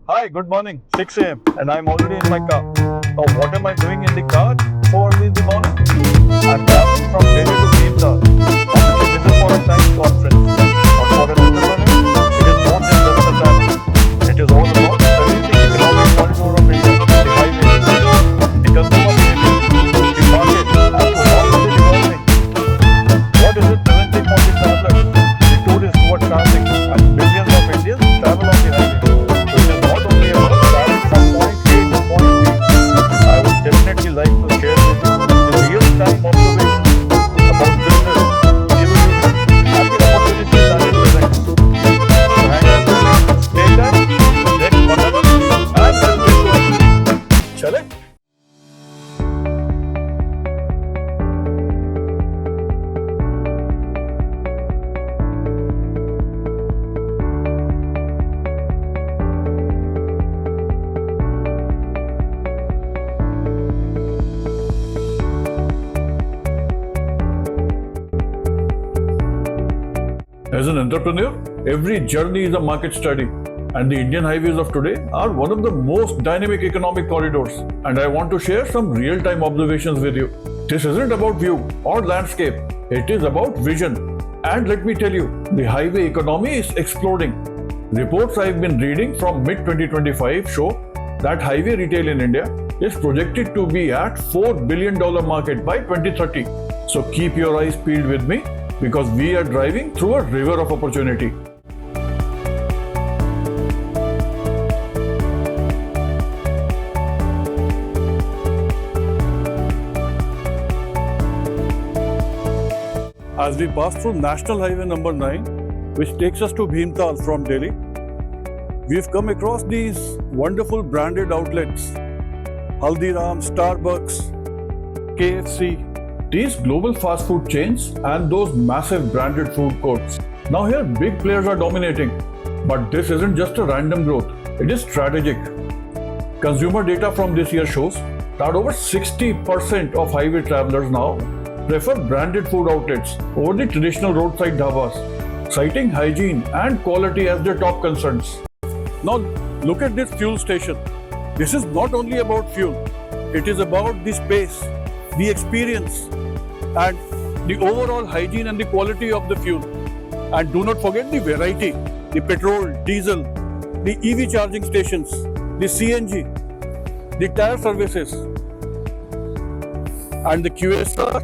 Hi, good morning. 6 a.m. and I'm already in my car. Now, what am I doing in the car so early in the morning? I'm traveling from Delhi to Bhimtal. Obviously, this is for a science conference. But for an entrepreneur, it is more than just a travel. It is all about studying the economic corridor of India, the highways, the consumer behavior, the market, as to how is it evolving. What is it presenting for the travelers, the tourists who are traveling, and millions of Indians travel on the highway. So it is not only about traveling from point A to point B. I would definitely like to share with you the real-time observations about business, evolution, and the opportunities that it presents. So hang on to me, stay tight, let's button up, and let's get going. Chale? As an entrepreneur, every journey is a market study, and the Indian highways of today are one of the most dynamic economic corridors. And I want to share some real-time observations with you. This isn't about view or landscape, it is about vision. And let me tell you, the highway economy is exploding. Reports I've been reading from mid-2025 show that highway retail in India is projected to be at $4 billion market by 2030. So keep your eyes peeled with me, because we are driving through a river of opportunity. As we pass through National Highway number 9, which takes us to Bhimtal from Delhi, we've come across these wonderful branded outlets: Haldiram, Starbucks, KFC, these global fast food chains, and those massive branded food courts. Now here big players are dominating, but this isn't just a random growth, it is strategic. Consumer data from this year shows that over 60% of highway travelers now prefer branded food outlets over the traditional roadside dhabas, citing hygiene and quality as their top concerns. Now look at this fuel station. This is not only about fuel, it is about the space, the experience, and the overall hygiene and the quality of the fuel. And do not forget the variety: the petrol, diesel, the EV charging stations, the CNG, the tire services, and the QSR.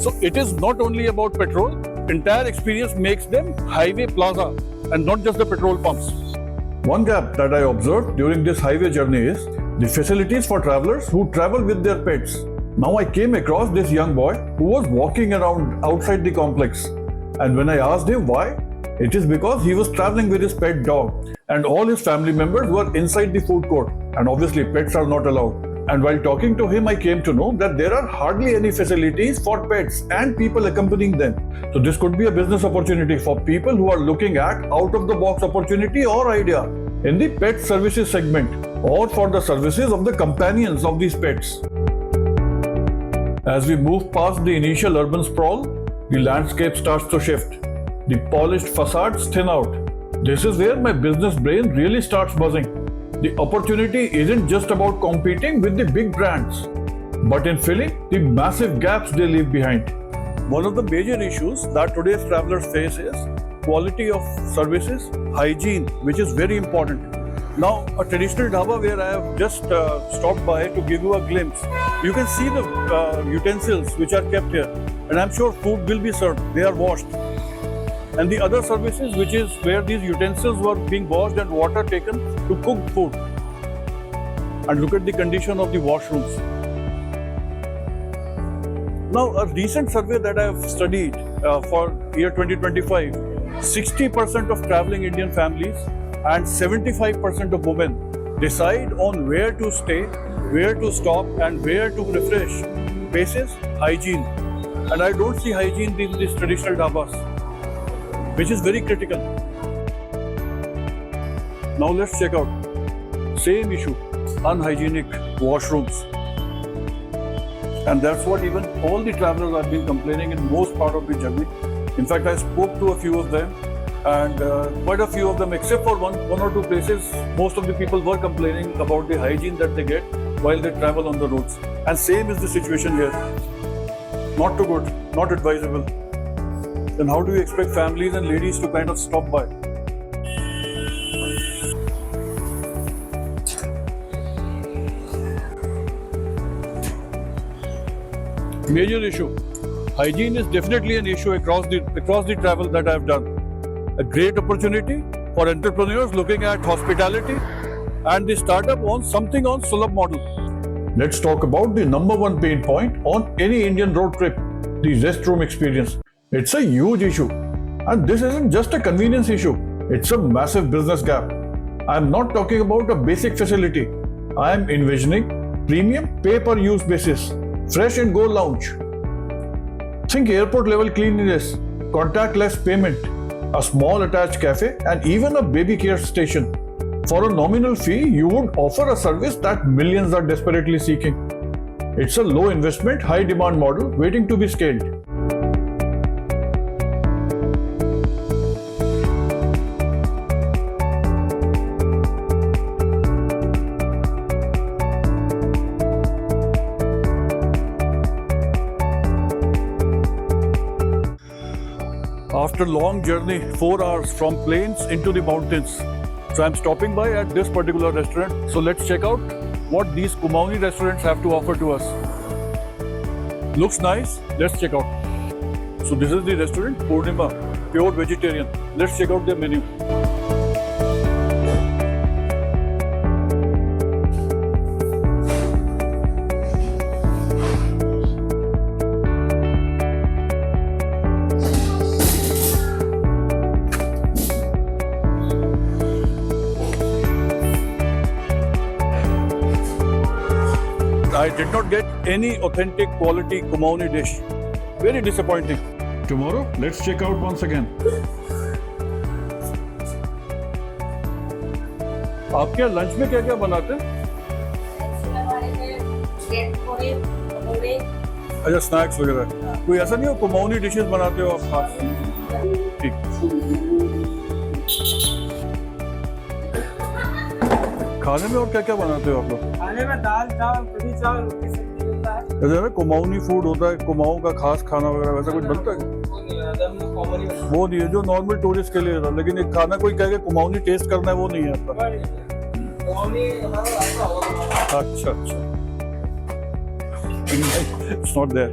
So it is not only about petrol, entire experience makes them highway plaza and not just the petrol pumps. One gap that I observed during this highway journey is the facilities for travelers who travel with their pets. Now I came across this young boy who was walking around outside the complex, and when I asked him why, it is because he was traveling with his pet dog and all his family members were inside the food court, and obviously pets are not allowed. And while talking to him, I came to know that there are hardly any facilities for pets and people accompanying them. So this could be a business opportunity for people who are looking at out-of-the-box opportunity or idea in the pet services segment, or for the services of the companions of these pets. As we move past the initial urban sprawl, the landscape starts to shift. The polished facades thin out. This is where my business brain really starts buzzing. The opportunity isn't just about competing with the big brands, but in filling the massive gaps they leave behind. One of the major issues that today's travelers face is quality of services, hygiene, which is very important. Now, a traditional dhaba where I have just stopped by to give you a glimpse, you can see the utensils which are kept here, and I'm sure food will be served. They are washed. And the other services, which is where these utensils were being washed and water taken to cook food. And look at the condition of the washrooms. Now, a recent survey that I have studied for year 2025, 60% of traveling Indian families and 75% of women decide on where to stay, where to stop, and where to refresh basis hygiene. And I don't see hygiene in these traditional dhabas, which is very critical. Now let's check out same issue, unhygienic washrooms. And that's what even all the travelers have been complaining in most part of the journey. In fact, I spoke to a few of them, and quite a few of them, except for one or two places, most of the people were complaining about the hygiene that they get while they travel on the roads. And same is the situation here. Not too good, not advisable. Then how do you expect families and ladies to kind of stop by? Major issue. Hygiene is definitely an issue across the travel that I've done. A great opportunity for entrepreneurs looking at hospitality and the startup on something on Sulabh model. Let's talk about the number one pain point on any Indian road trip, the restroom experience. It's a huge issue. And this isn't just a convenience issue, it's a massive business gap. I'm not talking about a basic facility. I'm envisioning premium pay-per-use basis, fresh and go lounge. Think airport level cleanliness, contactless payment, a small attached cafe, and even a baby care station. For a nominal fee, you would offer a service that millions are desperately seeking. It's a low investment, high demand model waiting to be scaled. After long journey, 4 hours from plains into the mountains. So I'm stopping by at this particular restaurant. So let's check out what these Kumaoni restaurants have to offer to us. Looks nice. Let's check out. So this is the restaurant, Purnima, pure vegetarian. Let's check out their menu. I did not get any authentic quality Kumaoni dish. Very disappointing. Tomorrow, let's check out once again. आपके यहाँ lunch में क्या क्या बनाते हैं? अच्छा, snacks वगैरह। कोई ऐसा नहीं हो कुमाऊनी डिशेस बनाते हो आप खास? ठीक। खाने में और क्या क्या बनाते हो आप लोग? खाने में दाल चावल कढ़ी चावल रोटी सब्जी होता है। जैसे ना कुमाऊनी फूड होता है, कुमाऊं का खास खाना वगैरह वैसा कुछ बनता है? वो नहीं है जो नॉर्मल टूरिस्ट के लिए था, लेकिन एक खाना कोई कहे कुमाऊनी टेस्ट करना है वो नहीं है आपका। अच्छा अच्छा, it's not there.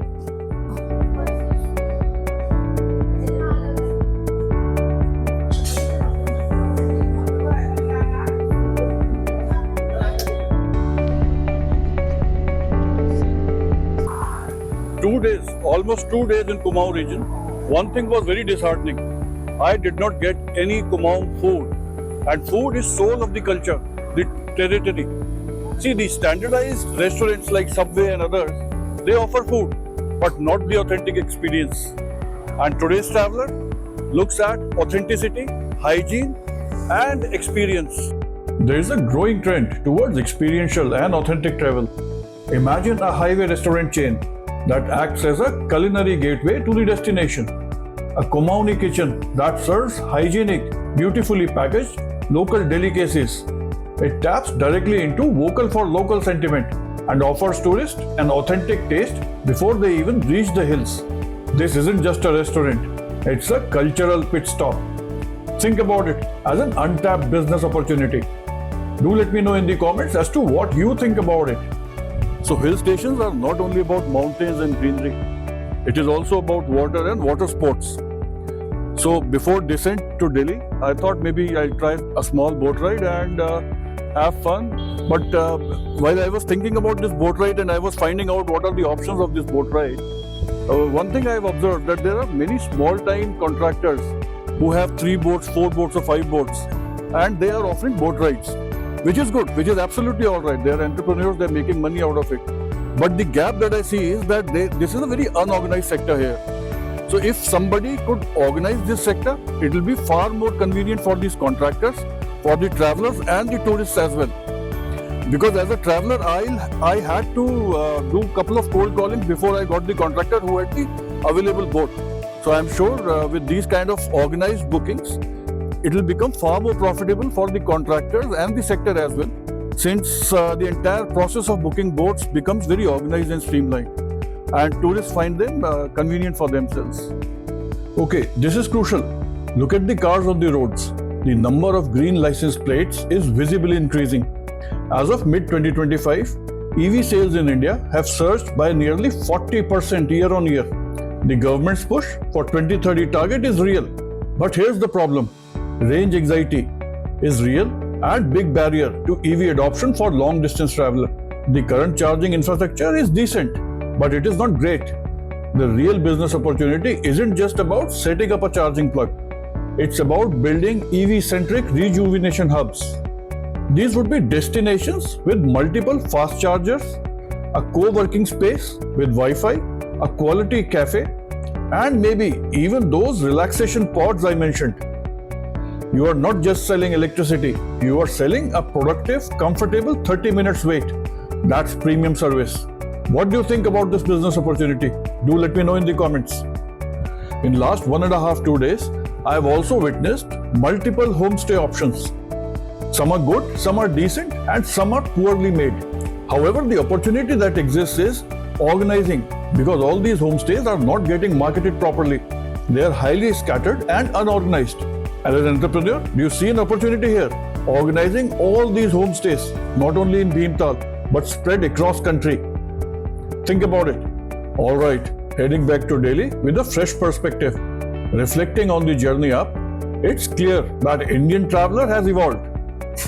2 days, almost 2 days in Kumaon region. One thing was very disheartening. I did not get any Kumaon food. And food is soul of the culture, the territory. See, the standardized restaurants like Subway and others, they offer food, but not the authentic experience. And today's traveler looks at authenticity, hygiene, and experience. There is a growing trend towards experiential and authentic travel. Imagine a highway restaurant chain that acts as a culinary gateway to the destination. A Kumaoni kitchen that serves hygienic, beautifully packaged local delicacies. It taps directly into vocal for local sentiment and offers tourists an authentic taste before they even reach the hills. This isn't just a restaurant, it's a cultural pit stop. Think about it as an untapped business opportunity. Do let me know in the comments as to what you think about it. So hill stations are not only about mountains and greenery, it is also about water and water sports. So before descent to Delhi, I thought maybe I'll try a small boat ride and have fun. But while I was thinking about this boat ride and I was finding out what are the options of this boat ride, one thing I've observed that there are many small-time contractors who have 3 boats, 4 boats or 5 boats, and they are offering boat rides, which is good, which is absolutely all right. They are entrepreneurs, they're making money out of it. But the gap that I see is that this is a very unorganized sector here. So if somebody could organize this sector, it will be far more convenient for these contractors, for the travelers and the tourists as well. Because as a traveler, I had to do a couple of cold callings before I got the contractor who had the available boat. So I'm sure with these kind of organized bookings, it will become far more profitable for the contractors and the sector as well, since the entire process of booking boats becomes very organized and streamlined, and tourists find them convenient for themselves. Okay, this is crucial. Look at the cars on the roads. The number of green license plates is visibly increasing. As of mid-2025, EV sales in India have surged by nearly 40% year on year. The government's push for 2030 target is real. But here's the problem. Range anxiety is real and big barrier to EV adoption for long distance traveler. The current charging infrastructure is decent, but it is not great. The real business opportunity isn't just about setting up a charging plug. It's about building EV-centric rejuvenation hubs. These would be destinations with multiple fast chargers, a co-working space with Wi-Fi, a quality cafe, and maybe even those relaxation pods I mentioned. You are not just selling electricity, you are selling a productive, comfortable 30 minutes wait. That's premium service. What do you think about this business opportunity? Do let me know in the comments. In last 1.5-2 days, I have also witnessed multiple homestay options. Some are good, some are decent, and some are poorly made. However, the opportunity that exists is organizing, because all these homestays are not getting marketed properly. They are highly scattered and unorganized. As an entrepreneur, do you see an opportunity here? Organizing all these homestays, not only in Bhimtal, but spread across country. Think about it. Alright, heading back to Delhi with a fresh perspective. Reflecting on the journey up, it's clear that Indian traveler has evolved.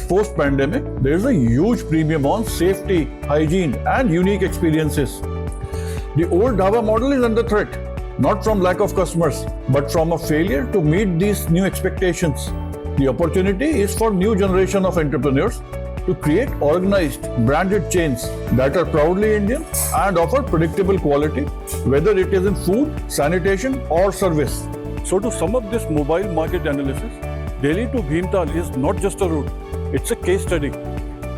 Post-pandemic, there is a huge premium on safety, hygiene, and unique experiences. The old dhaba model is under threat, not from lack of customers, but from a failure to meet these new expectations. The opportunity is for new generation of entrepreneurs to create organized, branded chains that are proudly Indian and offer predictable quality, whether it is in food, sanitation, or service. So to sum up this mobile market analysis, Delhi to Bhimtal is not just a route, it's a case study.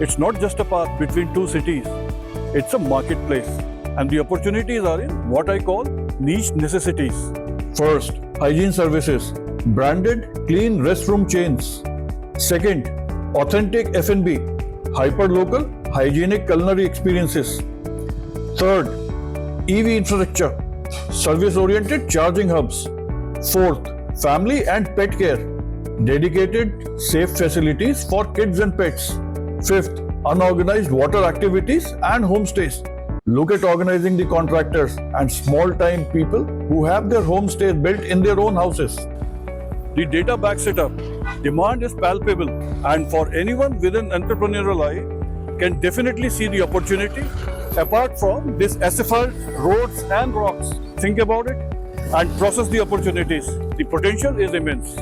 It's not just a path between two cities, it's a marketplace. And the opportunities are in what I call niche necessities. First, hygiene services, branded, clean restroom chains. Second, authentic F&B, hyper-local, hygienic culinary experiences. Third, EV infrastructure, service-oriented charging hubs. Fourth, family and pet care, dedicated, safe facilities for kids and pets. Fifth, unorganized water activities and homestays. Look at organizing the contractors and small-time people who have their homestays built in their own houses. The data backs it up. Demand is palpable, and for anyone with an entrepreneurial eye can definitely see the opportunity apart from this asphalt, roads and rocks. Think about it and process the opportunities. The potential is immense.